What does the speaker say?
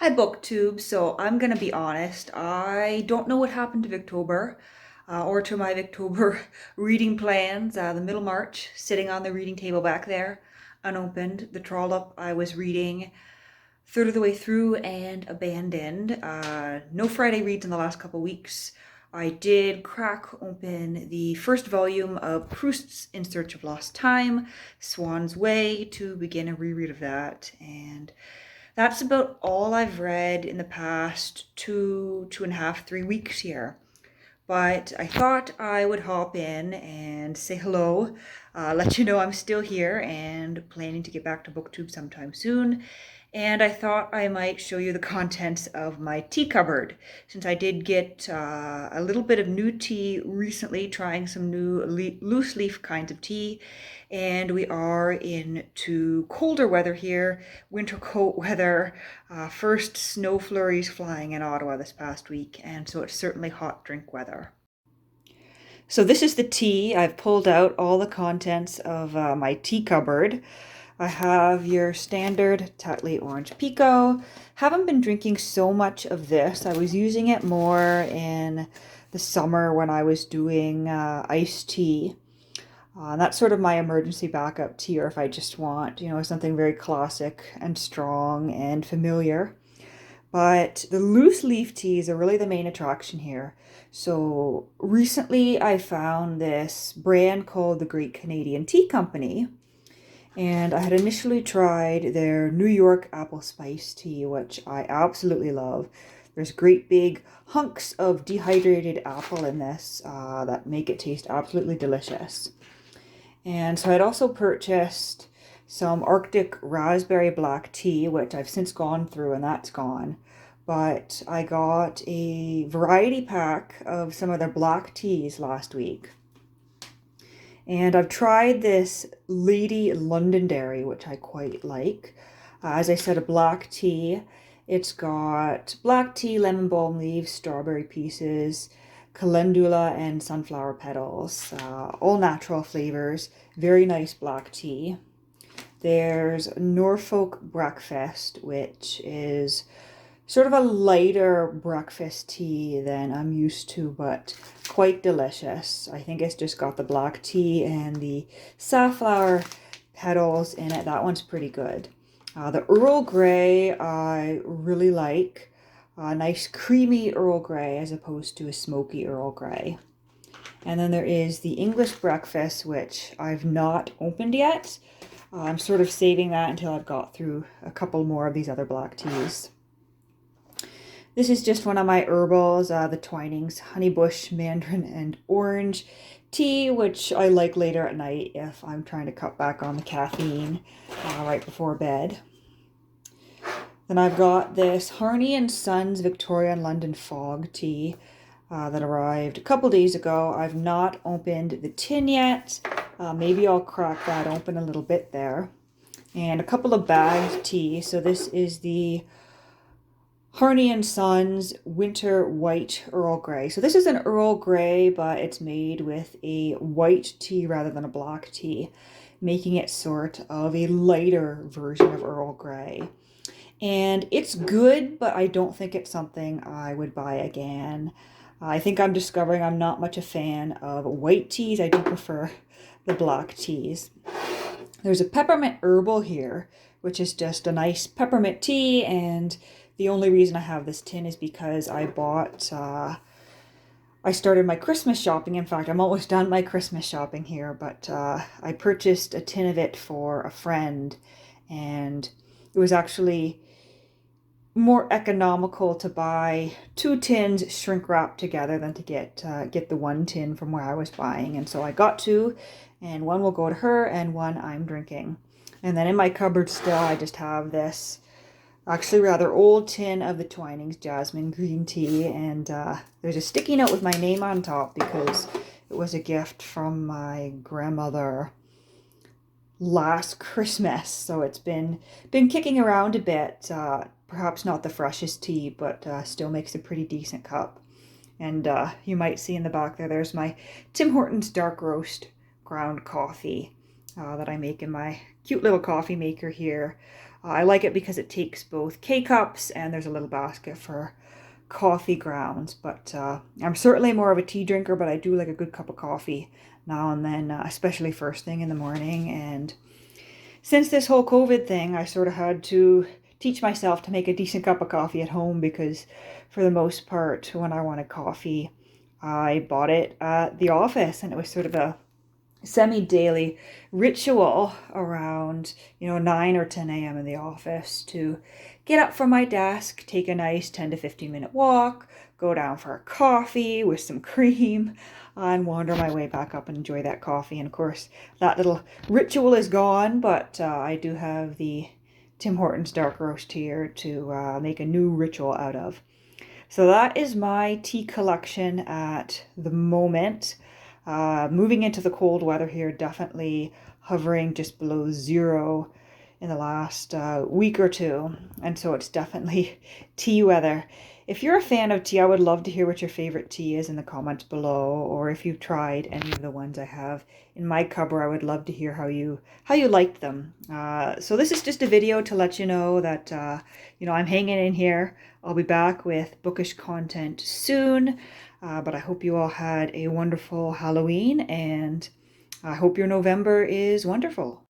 Hi BookTube. So I'm gonna be honest, I don't know what happened to Victober or to my Victober reading plans. The middle March, sitting on the reading table back there, unopened. The trollop I was reading third of the way through and abandoned. No Friday reads in the last couple weeks. I did crack open the first volume of Proust's In Search of Lost Time, Swan's Way, to begin a reread of that. And that's about all I've read in the past two and a half, 3 weeks here. But I thought I would hop in and say hello, let you know I'm still here and planning to get back to BookTube sometime soon. And I thought I might show you the contents of my tea cupboard, since I did get a little bit of new tea recently, trying some new loose leaf kinds of tea. And we are into colder weather here, winter coat weather. First snow flurries flying in Ottawa this past week, and so it's certainly hot drink weather. So this is the tea. I've pulled out all the contents of my tea cupboard. I have your standard Tetley Orange Pico. Haven't been drinking so much of this. I was using it more in the summer when I was doing iced tea. That's sort of my emergency backup tea, or if I just want, something very classic and strong and familiar. But the loose leaf teas are really the main attraction here. So recently I found this brand called the Great Canadian Tea Company, and I had initially tried their New York apple spice tea, which I absolutely love. There's great big hunks of dehydrated apple in this that make it taste absolutely delicious. And so I'd also purchased some Arctic raspberry black tea, which I've since gone through and that's gone. But I got a variety pack of some of their black teas last week. And I've tried this Lady Londonderry, which I quite like. As I said, a black tea. It's got black tea, lemon balm leaves, strawberry pieces, calendula, and sunflower petals. All natural flavors. Very nice black tea. There's Norfolk Breakfast, which is sort of a lighter breakfast tea than I'm used to, but quite delicious. I think it's just got the black tea and the safflower petals in it. That one's pretty good. The Earl Grey I really like. A nice creamy Earl Grey as opposed to a smoky Earl Grey. And then there is the English breakfast, which I've not opened yet. I'm sort of saving that until I've got through a couple more of these other black teas. This is just one of my herbals, the Twinings Honeybush Mandarin and Orange tea, which I like later at night if I'm trying to cut back on the caffeine right before bed. Then I've got this Hernia and Sons Victorian London Fog Tea that arrived a couple days ago. I've not opened the tin yet. Maybe I'll crack that open a little bit there. And a couple of bagged tea. So this is the Hernia and Sons Winter White Earl Grey. So this is an Earl Grey, but it's made with a white tea rather than a black tea, making it sort of a lighter version of Earl Grey. And it's good, but I don't think it's something I would buy again. I think I'm discovering I'm not much a fan of white teas. I do prefer the black teas. There's a peppermint herbal here, which is just a nice peppermint tea, and the only reason I have this tin is because I started my Christmas shopping. In fact, I'm almost done my Christmas shopping here, but I purchased a tin of it for a friend, and it was actually more economical to buy 2 tins shrink wrapped together than to get the 1 tin from where I was buying. And so I got 2, and one will go to her and one I'm drinking. And then in my cupboard still, I just have this actually rather old tin of the Twinings Jasmine Green Tea, and there's a sticky note with my name on top because it was a gift from my grandmother last Christmas, so it's been kicking around a bit. Perhaps not the freshest tea, but still makes a pretty decent cup. And you might see in the back there's my Tim Hortons dark roast ground coffee that I make in my cute little coffee maker here. I like it because it takes both K-cups and there's a little basket for coffee grounds. But I'm certainly more of a tea drinker, but I do like a good cup of coffee now and then, especially first thing in the morning. And since this whole COVID thing, I sort of had to teach myself to make a decent cup of coffee at home because for the most part, when I wanted coffee, I bought it at the office, and it was sort of a semi-daily ritual around 9 or 10 a.m. in the office to get up from my desk, take a nice 10 to 15 minute walk, go down for a coffee with some cream, and wander my way back up and enjoy that coffee. And of course that little ritual is gone, but I do have the Tim Hortons dark roast here to make a new ritual out of. So that is my tea collection at the moment. Moving into the cold weather here, definitely hovering just below 0 in the last week or two. And so it's definitely tea weather. If you're a fan of tea, I would love to hear what your favorite tea is in the comments below, or if you've tried any of the ones I have in my cupboard. I would love to hear how you liked them. So this is just a video to let you know that I'm hanging in here. I'll be back with bookish content soon, but I hope you all had a wonderful Halloween, and I hope your November is wonderful.